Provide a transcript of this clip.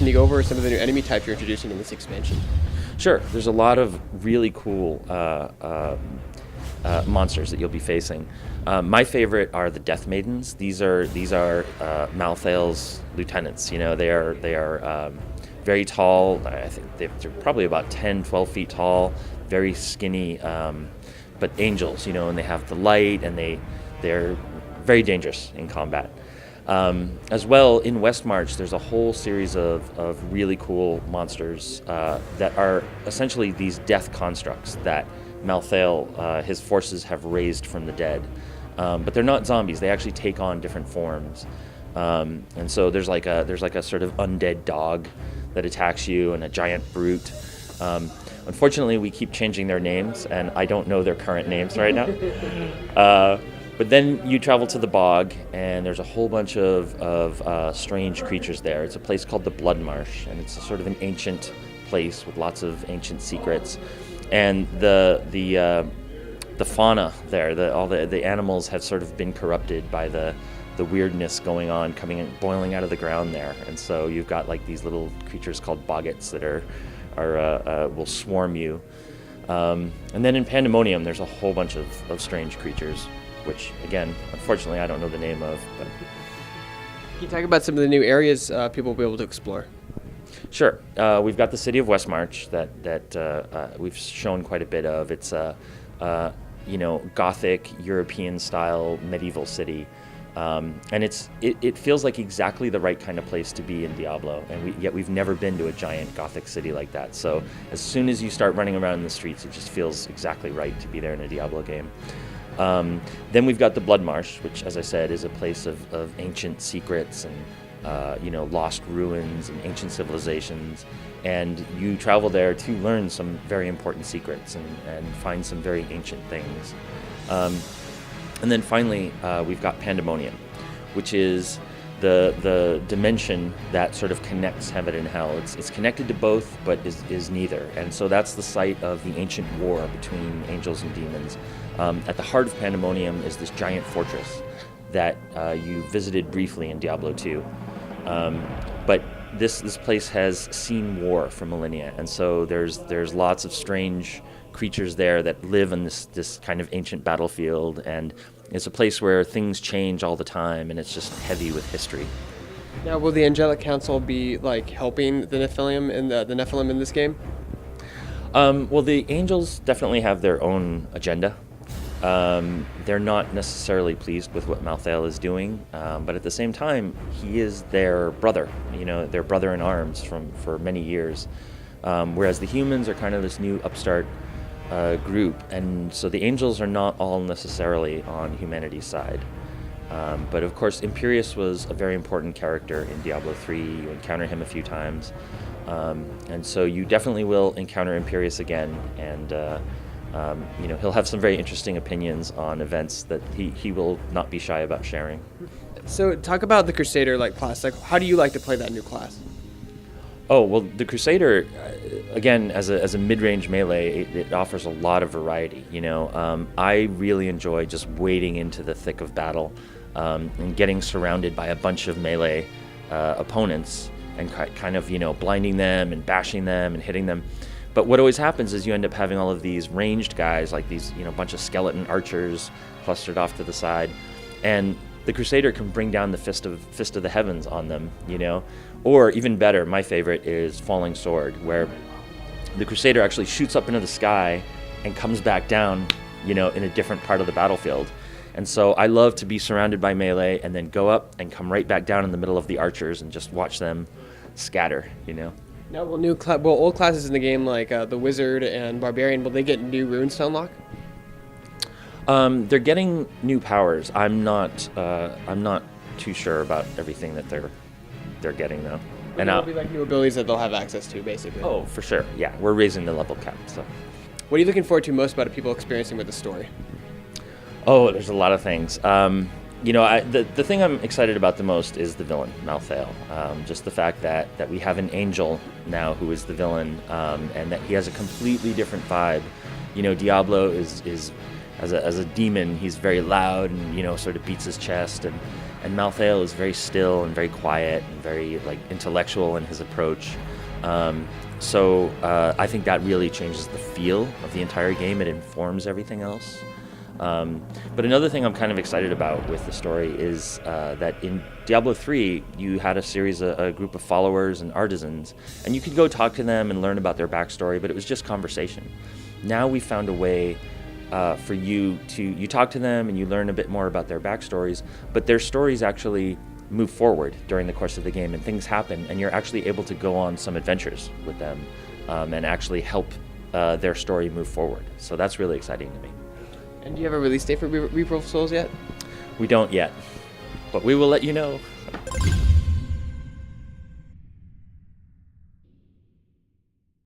Can you go over some of the new enemy types you're introducing in this expansion? Sure. There's a lot of really cool monsters that you'll be facing. My favorite are the Death Maidens. These are Malthael's lieutenants. They are very tall. I think they're probably about 10, 12 feet tall, very skinny, but angels, and they have the light, and they're very dangerous in combat. As well, in Westmarch, there's a whole series of really cool monsters that are essentially these death constructs that Malthael, his forces have raised from the dead. But they're not zombies. They actually take on different forms. And so there's like a sort of undead dog that attacks you, and a giant brute. Unfortunately, we keep changing their names, and I don't know their current names right now. But then you travel to the bog, and there's a whole bunch of strange creatures there. It's a place called the Blood Marsh, and it's a sort of an ancient place with lots of ancient secrets. And the fauna there, all the animals have sort of been corrupted by the weirdness going on, coming and boiling out of the ground there. And so you've got like these little creatures called boggets that will swarm you. And then in Pandemonium, there's a whole bunch of strange creatures, which, again, unfortunately, I don't know the name of. But Can you talk about some of the new areas people will be able to explore? Sure. We've got the city of Westmarch that we've shown quite a bit of. It's a Gothic, European-style medieval city. And it feels like exactly the right kind of place to be in Diablo, and yet we've never been to a giant Gothic city like that. So as soon as you start running around in the streets, it just feels exactly right to be there in a Diablo game. Then we've got the Blood Marsh, which, as I said, is a place of ancient secrets and lost ruins and ancient civilizations. And you travel there to learn some very important secrets and find some very ancient things. And then finally, we've got Pandemonium, which is the dimension that sort of connects heaven and hell. It's connected to both, but is neither. And so that's the site of the ancient war between angels and demons. At the heart of Pandemonium is this giant fortress that you visited briefly in Diablo 2. But this place has seen war for millennia, and so there's lots of strange creatures there that live on this kind of ancient battlefield, and it's a place where things change all the time, and it's just heavy with history. Now, will the Angelic Council be helping the Nephilim and the Nephilim in this game? Well, the angels definitely have their own agenda. They're not necessarily pleased with what Malthael is doing, but at the same time, he is their brother, their brother in arms for many years. Whereas the humans are kind of this new upstart group, and so the angels are not all necessarily on humanity's side. But of course, Imperius was a very important character in Diablo 3. You encounter him a few times, and so you definitely will encounter Imperius again, and he'll have some very interesting opinions on events that he will not be shy about sharing. So talk about the Crusader class. How do you like to play that new class? Oh, well, the Crusader, again, as a mid-range melee, it offers a lot of variety. I really enjoy just wading into the thick of battle and getting surrounded by a bunch of melee opponents and kind of, blinding them and bashing them and hitting them. But what always happens is you end up having all of these ranged guys, like these, bunch of skeleton archers clustered off to the side, and the Crusader can bring down the fist of the heavens on them, Or even better, my favorite is Falling Sword, where the Crusader actually shoots up into the sky and comes back down, in a different part of the battlefield. And so I love to be surrounded by melee and then go up and come right back down in the middle of the archers and just watch them scatter, Now, will old classes in the game like the Wizard and Barbarian, will they get new runes to unlock? They're getting new powers. I'm not too sure about everything that they're getting though. And there'll be new abilities that they'll have access to, basically. Oh, for sure. Yeah, we're raising the level cap. So, what are you looking forward to most about people experiencing with the story? Oh, there's a lot of things. The thing I'm excited about the most is the villain, Malthael. Just the fact that we have an angel now who is the villain, and that he has a completely different vibe. Diablo is as a demon, he's very loud and sort of beats his chest, and Malthael is very still and very quiet and very like intellectual in his approach. So I think that really changes the feel of the entire game. It informs everything else. But another thing I'm kind of excited about with the story is that in Diablo 3, you had a group of followers and artisans, and you could go talk to them and learn about their backstory, but it was just conversation. Now we found a way for you talk to them and you learn a bit more about their backstories, but their stories actually move forward during the course of the game, and things happen, and you're actually able to go on some adventures with them and actually help their story move forward. So that's really exciting to me. And do you have a release date for Reaper of Souls yet? We don't yet, but we will let you know.